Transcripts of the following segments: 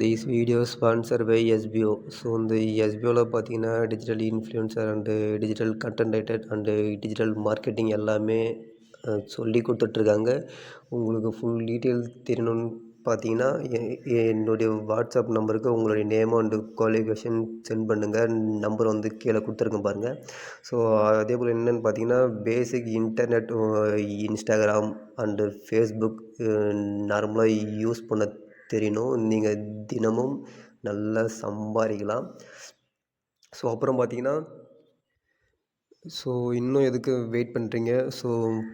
These video sponsor by SPO. So இந்த எஸ்பிஓவில் பார்த்தீங்கன்னா digital influencer and digital content writer and digital marketing எல்லாமே சொல்லி கொடுத்துட்ருக்காங்க. உங்களுக்கு ஃபுல் டீட்டெயில் தெரியணும்னு பார்த்தீங்கன்னா என்னுடைய வாட்ஸ்அப் நம்பருக்கு உங்களுடைய நேம் அண்டு குவாலிஃபிகேஷன் சென்ட் பண்ணுங்கள். நம்பர் வந்து கீழே கொடுத்துருக்கேன் பாருங்கள். ஸோ அதே போல் என்னென்னு பார்த்தீங்கன்னா பேசிக் இன்டர்நெட், இன்ஸ்டாகிராம் அண்டு ஃபேஸ்புக் நார்மலாக யூஸ் பண்ண தெரியணும். நீங்கள் தினமும் நல்லா சம்பாதிக்கலாம். ஸோ அப்புறம் பார்த்தீங்கன்னா இன்னும் எதுக்கு வெயிட் பண்ணுறீங்க?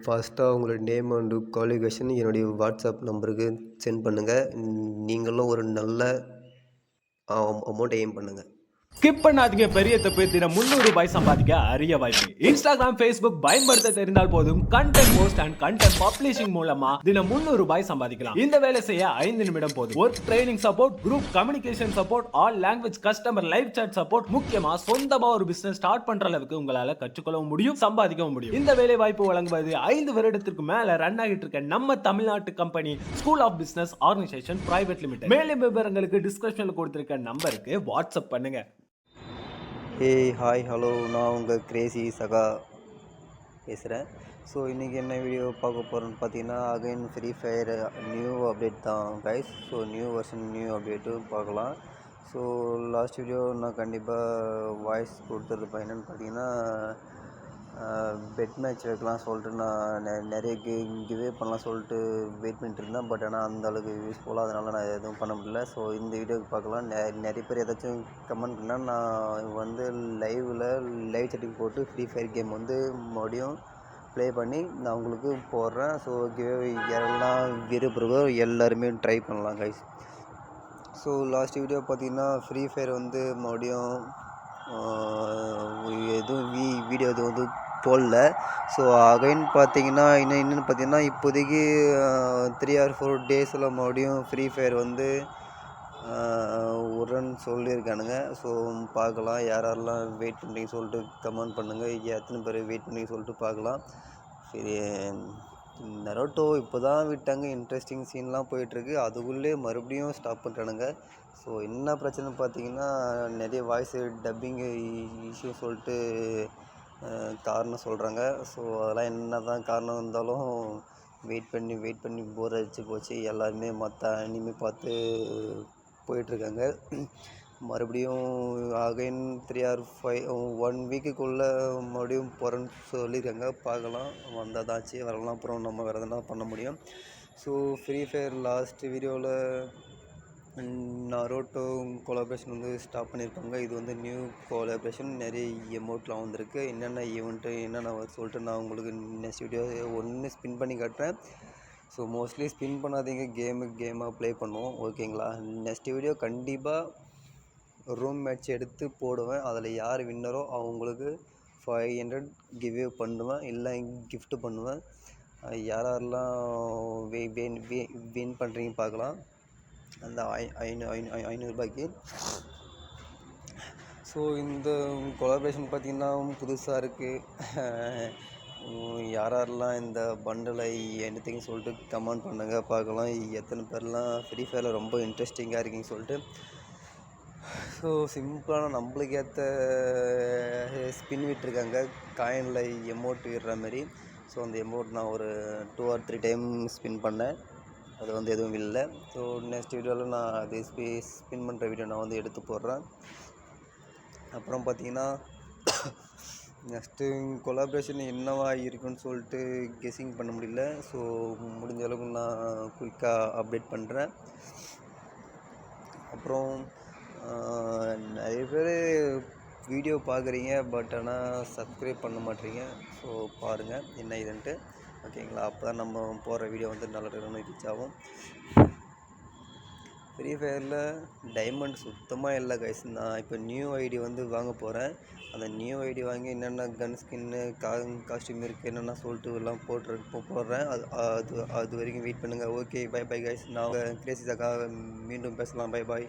ஃபஸ்ட்டாக உங்களோட நேம் அண்டு குவாலிஃபிகேஷன் என்னுடைய வாட்ஸ்அப் நம்பருக்கு சென்ட் பண்ணுங்கள். நீங்களும் ஒரு நல்ல அமௌண்ட் எய்ம் பண்ணுங்கள். ஸ்கிப் பண்ணாதீங்க. பெரிய தப்பு. தினம் ₹300 சம்பாதிக்க அரிய வாய்ப்பு. இன்ஸ்டாகிராம், ஃபேஸ்புக் பயன்படுத்த தெரிந்தால் போதும். Content post and content publishing மூலமா தினம் ₹300 சம்பாதிக்கலாம். இந்த வேலை செய்ய 5 நிமிடம் போதும். Work training support, group communication support, all language customer live chat support, முக்கியமா சொந்தமா ஒரு பிசினஸ் ஸ்டார்ட் பண்ற அளவுக்கு உங்களால கற்றுக்கொள்ளவும் முடியும், சம்பாதிக்கவும் முடியும். இந்த வேலை வாய்ப்பு வழங்குவது 5 வருடத்திற்கு மேல ரன் ஆகிட்டு இருக்க நம்ம தமிழ்நாட்டு company school of business organisation private limited. மேலும் விவரங்களுக்கு டிஸ்கிரிப்ஷன்ல கொடுத்திருக்க நம்பருக்கு வாட்ஸ்அப் பண்ணுங்க. ஹாய் ஹலோ, நான் உங்கள் கிரேசி சகா பேசுகிறேன். ஸோ இன்றைக்கி என்ன வீடியோ பார்க்க போகிறோன்னு பார்த்தீங்கன்னா again free fire new update தான் guys. So new version new அப்டேட்டும் பார்க்கலாம். ஸோ லாஸ்ட் வீடியோ நான் கண்டிப்பாக வாய்ஸ் கொடுத்துருப்பேன். என்னென்னு பார்த்தீங்கன்னா பெட் மேட்ச் வைக்கலாம் சொல்லிட்டு நான் நிறைய கிவே பண்ணலாம் சொல்லிட்டு வெயிட் பண்ணிட்டு இருந்தேன். பட் ஆனால் அந்தளவுக்கு யூஸ்ஃபுல்லாக அதனால் நான் எதுவும் பண்ண முடியல. ஸோ இந்த வீடியோக்கு பார்க்கலாம். நிறைய பேர் ஏதாச்சும் கமெண்ட் பண்ணால் நான் வந்து லைவ் செட்டிங் போட்டு ஃப்ரீ ஃபயர் கேம் வந்து மறுபடியும் ப்ளே பண்ணி நான் உங்களுக்கு போடுறேன். ஸோ கிவே எல்லாம் விரும்புகிறவோ எல்லாருமே ட்ரை பண்ணலாம் கைஸ். ஸோ லாஸ்ட் வீடியோ பார்த்திங்கன்னா ஃப்ரீ ஃபயர் வந்து மறுபடியும் எதுவும் வீடியோ எதுவும் வந்து போடல. ஸோ அகைன் பார்த்தீங்கன்னா என்னென்னு பார்த்தீங்கன்னா இப்போதைக்கு 3 or 4 டேஸில் மறுபடியும் ஃப்ரீ ஃபயர் வந்து உரன்னு சொல்லியிருக்கானுங்க. ஸோ பார்க்கலாம். யாரெல்லாம் வெயிட் பண்ணுறீங்கன்னு சொல்லிட்டு கமெண்ட் பண்ணுங்கள். எத்தனை பேர் வெயிட் பண்ணுறீங்கன்னு சொல்லிட்டு பார்க்கலாம். சரி, நரோட்டோ இப்போ தான் விட்டாங்க. இன்ட்ரெஸ்டிங் சீன்லாம் போயிட்டுருக்கு. அதுக்குள்ளே மறுபடியும் ஸ்டாப் பண்ணுறானுங்க. ஸோ என்ன பிரச்சனை பார்த்தீங்கன்னா நிறைய வாய்ஸ் டப்பிங் இஷ்யூ சொல்லிட்டு காரணம் சொல்கிறாங்க. ஸோ அதெல்லாம் என்ன தான் காரணம் இருந்தாலும் வெயிட் பண்ணி போர் அடிச்சு போச்சு. எல்லாருமே மற்ற அனிமே பார்த்து போயிட்டுருக்காங்க. மறுபடியும் அகைன் 3 or 1 வீக்குக்குள்ளே மறுபடியும் போகிறேன்னு சொல்லியிருக்காங்க. பார்க்கலாம். வந்தால் தாச்சு வரலாம். அப்புறம் நம்ம வேறு எதனா பண்ண முடியும். ஸோ ஃப்ரீ ஃபயர் லாஸ்ட் வீடியோவில் நரோட்டோ கொலாபரேஷன் வந்து ஸ்டாப் பண்ணியிருக்காங்க. இது வந்து நியூ கொலாபரேஷன். நிறைய எமௌண்ட்லாம் வந்திருக்கு. என்னென்ன ஈவெண்ட்டு என்னென்ன சொல்லிட்டு நான் உங்களுக்கு நெக்ஸ்ட் வீடியோ ஒன்று ஸ்பின் பண்ணி காட்டுறேன். ஸோ மோஸ்ட்லி ஸ்பின் பண்ணாதீங்க. கேமாக ப்ளே பண்ணுவோம், ஓகேங்களா? நெக்ஸ்ட் வீடியோ கண்டிப்பாக ரூம் மேட்ச் எடுத்து போடுவேன். அதில் யார் வின்னரோ அவங்களுக்கு 500 கிவ்வே பண்ணுவேன், இல்லை கிஃப்ட் பண்ணுவேன். யாரெல்லாம் வின் பண்ணுறீங்க பார்க்கலாம் அந்த ₹500. ஸோ இந்த கொலாபரேஷன் பார்த்திங்கன்னா புதுசாக இருக்குது. யாரெல்லாம் இந்த பண்டலை எனிதிங் சொல்லிட்டு கமெண்ட் பண்ணுங்கள் பார்க்கலாம். எத்தனை பேர்லாம் ஃப்ரீ ஃபயரில் ரொம்ப இன்ட்ரெஸ்டிங்காக இருக்குன்னு சொல்லிட்டு. ஸோ சிம்பிளான நம்மளுக்கு ஏற்ற ஸ்பின் விட்டுருக்காங்க. காயினில் எமௌண்ட் விடுற மாதிரி. ஸோ அந்த எமௌண்ட் நான் ஒரு 2 or 3 டைம் ஸ்பின் பண்ணேன். அது வந்து எதுவும் இல்லை. ஸோ நெக்ஸ்ட் வீடியோவில் நான் அது ஸ்பின் பண்ணுற வீடியோ நான் வந்து எடுத்து போடுறேன். அப்புறம் பார்த்திங்கன்னா நெக்ஸ்ட்டு கொலாபரேஷன் என்னவா இருக்குன்னு சொல்லிட்டு கெஸ்ஸிங் பண்ண முடியல. ஸோ முடிஞ்ச அளவுக்கு நான் குயிக்காக அப்டேட் பண்ணுறேன். அப்புறம் நிறைய பேர் வீடியோ பார்க்குறீங்க, பட் ஆனால் சப்ஸ்கிரைப் பண்ண மாட்டேறீங்க. ஸோ பாருங்கள் என்ன இதுன்ட்டு, ஓகேங்களா? அப்போ தான் நம்ம போகிற வீடியோ வந்து நல்ல ரீச் ஆகும். ஃப்ரீ ஃபயரில் டைமண்ட் சுத்தமாக இல்லை கைஸ். நான் இப்போ நியூ ஐடி வந்து வாங்க போகிறேன். அந்த நியூ ஐடி வாங்கி என்னென்ன கன் ஸ்கின்னு காஸ்டியூம் இருக்குது என்னென்ன சொல்லிட்டு எல்லாம் போடுறேன். அது வரைக்கும் வெயிட் பண்ணுங்கள். Okay, bye guys. நான் கிரேசி சகா. மீண்டும் பேசலாம். பை.